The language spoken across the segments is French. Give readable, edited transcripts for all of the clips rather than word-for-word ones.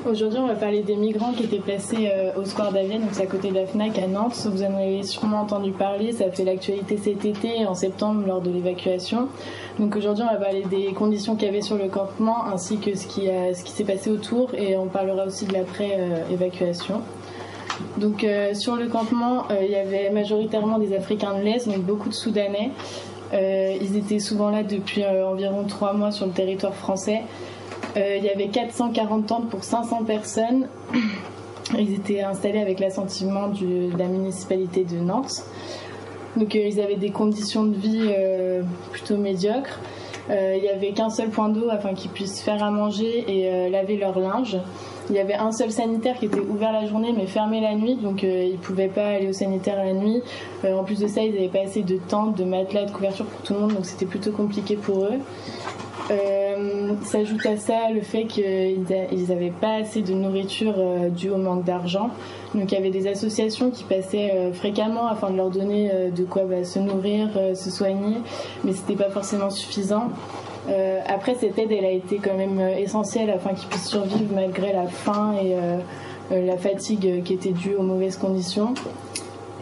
Aujourd'hui, on va parler des migrants qui étaient placés au Square d'Avienne, donc c'est à côté de la FNAC à Nantes. Vous en avez sûrement entendu parler, ça a fait l'actualité cet été, en septembre, lors de l'évacuation. Donc aujourd'hui, on va parler des conditions qu'il y avait sur le campement, ainsi que ce qui s'est passé autour, et on parlera aussi de l'après-évacuation. Donc sur le campement, il y avait majoritairement des Africains de l'Est, donc beaucoup de Soudanais. Ils étaient souvent là depuis environ 3 mois sur le territoire français. Il y avait 440 tentes pour 500 personnes. Ils étaient installés avec l'assentiment de la municipalité de Nantes. Donc ils avaient des conditions de vie plutôt médiocres. Il n'y avait qu'un seul point d'eau afin qu'ils puissent faire à manger et laver leur linge. Il y avait un seul sanitaire qui était ouvert la journée mais fermé la nuit, donc ils ne pouvaient pas aller au sanitaire la nuit. En plus de ça, ils n'avaient pas assez de tentes, de matelas, de couverture pour tout le monde, donc c'était plutôt compliqué pour eux. S'ajoute à ça le fait qu'ils n'avaient pas assez de nourriture dû au manque d'argent. Donc il y avait des associations qui passaient fréquemment afin de leur donner de quoi se nourrir, se soigner, mais c'était pas forcément suffisant. Après, cette aide, elle a été quand même essentielle afin qu'ils puissent survivre malgré la faim et la fatigue qui était due aux mauvaises conditions.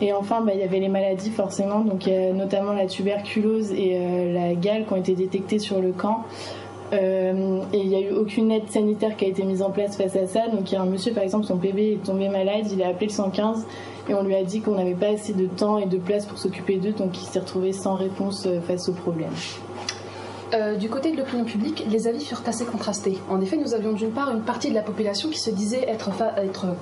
Et enfin, il y avait les maladies forcément, donc notamment la tuberculose et la gale qui ont été détectées sur le camp. Et il n'y a eu aucune aide sanitaire qui a été mise en place face à ça. Donc il y a un monsieur, par exemple, son bébé est tombé malade, il a appelé le 115 et on lui a dit qu'on n'avait pas assez de temps et de place pour s'occuper d'eux, donc il s'est retrouvé sans réponse face au problème. Du côté de l'opinion publique, les avis furent assez contrastés. En effet, nous avions d'une part une partie de la population qui se disait être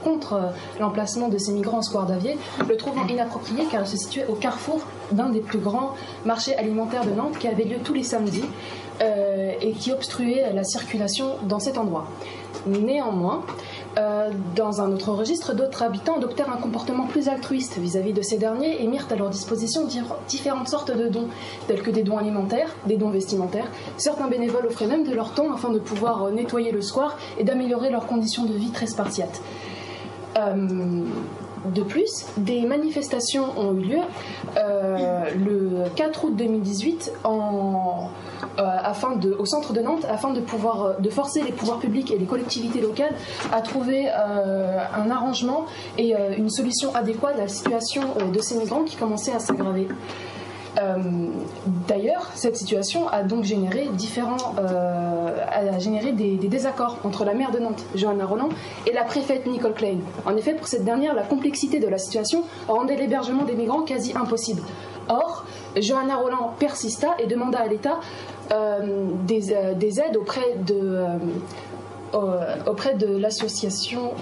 contre l'emplacement de ces migrants au Square d'Avienne, le trouvant inapproprié car il se situait au carrefour d'un des plus grands marchés alimentaires de Nantes qui avait lieu tous les samedis et qui obstruait la circulation dans cet endroit. Néanmoins, dans un autre registre, d'autres habitants adoptèrent un comportement plus altruiste vis-à-vis de ces derniers et mirent à leur disposition différentes sortes de dons, tels que des dons alimentaires, des dons vestimentaires. Certains bénévoles offraient même de leur temps afin de pouvoir nettoyer le square et d'améliorer leurs conditions de vie très spartiates. De plus, des manifestations ont eu lieu le 4 août 2018 au centre de Nantes afin de forcer les pouvoirs publics et les collectivités locales à trouver un arrangement et une solution adéquate à la situation de ces migrants qui commençait à s'aggraver. D'ailleurs, cette situation a donc généré des désaccords entre la maire de Nantes, Johanna Rolland, et la préfète Nicole Klein. En effet, pour cette dernière, la complexité de la situation rendait l'hébergement des migrants quasi impossible. Or, Johanna Rolland persista et demanda à l'État des aides auprès de l'association.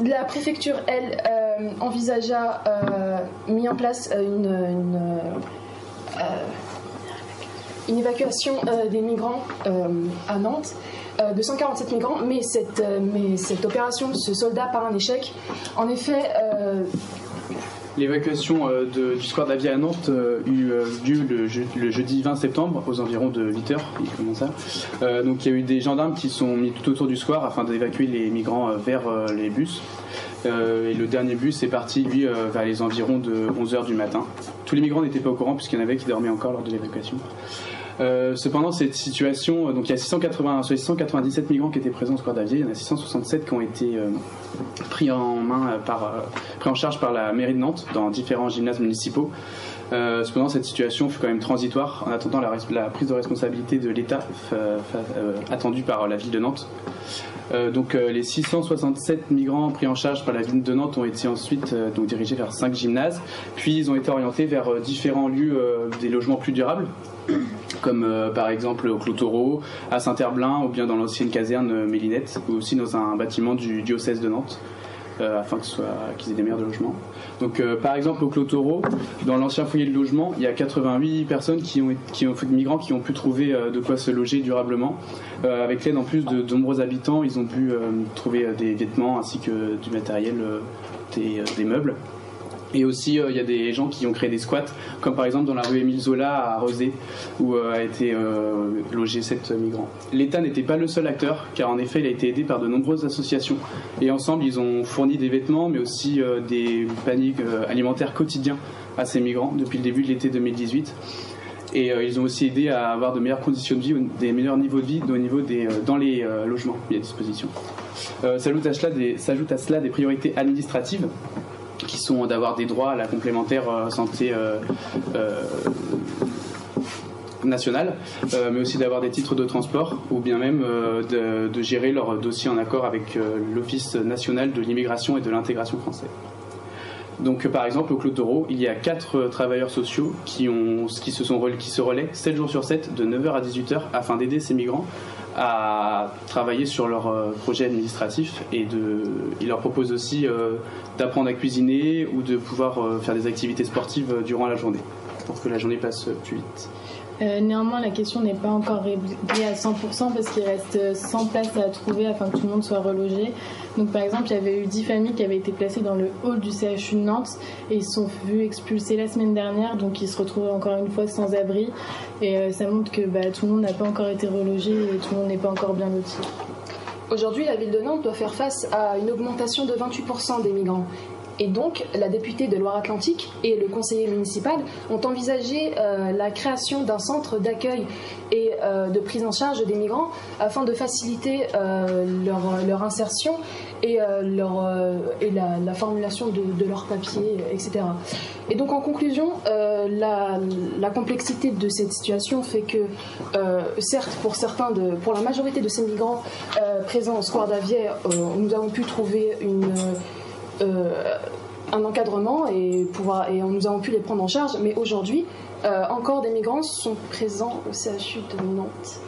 La préfecture, elle, envisagea, mis en place une évacuation des migrants à Nantes, de 147 migrants, mais cette opération se solda par un échec. En effet, l'évacuation du Square d'Avienne à Nantes eut lieu le jeudi 20 septembre aux environs de 8h. Donc il y a eu des gendarmes qui sont mis tout autour du square afin d'évacuer les migrants vers les bus. Et le dernier bus est parti, lui, vers les environs de 11h du matin. Tous les migrants n'étaient pas au courant puisqu'il y en avait qui dormaient encore lors de l'évacuation. Cependant, cette situation, donc il y a 697 migrants qui étaient présents au Square d'Avienne, il y en a 667 qui ont été pris en charge par la mairie de Nantes dans différents gymnases municipaux. Cependant, cette situation fut quand même transitoire en attendant la prise de responsabilité de l'État attendue par la ville de Nantes. Les 667 migrants pris en charge par la ville de Nantes ont été ensuite dirigés vers 5 gymnases, puis ils ont été orientés vers différents lieux des logements plus durables, comme par exemple au Clos Taureau, à Saint-Herblain ou bien dans l'ancienne caserne Mélinette, ou aussi dans un bâtiment du diocèse de Nantes, afin qu'ils aient des meilleurs de logement. Donc par exemple au Clos Taureau, dans l'ancien foyer de logement, il y a 88 personnes migrants qui ont pu trouver de quoi se loger durablement. Avec l'aide en plus de nombreux habitants, ils ont pu trouver des vêtements ainsi que du matériel, des meubles. Et aussi, il y a des gens qui ont créé des squats, comme par exemple dans la rue Émile Zola à Rezé, où a été logé 7 migrants. L'État n'était pas le seul acteur, car en effet, il a été aidé par de nombreuses associations. Et ensemble, ils ont fourni des vêtements, mais aussi des paniers alimentaires quotidiens à ces migrants depuis le début de l'été 2018. Et ils ont aussi aidé à avoir de meilleures conditions de vie, des meilleurs niveaux de vie dans les logements mis à disposition. S'ajoutent à cela des priorités administratives qui sont d'avoir des droits à la complémentaire santé nationale, mais aussi d'avoir des titres de transport ou bien même de gérer leur dossier en accord avec l'Office national de l'immigration et de l'intégration française. Donc par exemple au Clos Taureau, il y a 4 travailleurs sociaux qui se relaient 7 jours sur 7 de 9h à 18h afin d'aider ces migrants à travailler sur leur projet administratif et ils leur proposent aussi d'apprendre à cuisiner ou de pouvoir faire des activités sportives durant la journée pour que la journée passe plus vite. Néanmoins, la question n'est pas encore réglée à 100% parce qu'il reste 100 places à trouver afin que tout le monde soit relogé. Donc par exemple, il y avait eu 10 familles qui avaient été placées dans le hall du CHU de Nantes et ils se sont vus expulsés la semaine dernière, donc ils se retrouvent encore une fois sans abri. Et ça montre que tout le monde n'a pas encore été relogé et tout le monde n'est pas encore bien loti. Aujourd'hui, la ville de Nantes doit faire face à une augmentation de 28% des migrants. Et donc, la députée de Loire-Atlantique et le conseiller municipal ont envisagé la création d'un centre d'accueil et de prise en charge des migrants afin de faciliter leur insertion et la formulation de leurs papiers, etc. Et donc, en conclusion, la complexité de cette situation fait que, certes, pour la majorité de ces migrants présents au Square d'Avier, nous avons pu trouver un encadrement et nous avons pu les prendre en charge, mais aujourd'hui encore des migrants sont présents au CHU de Nantes.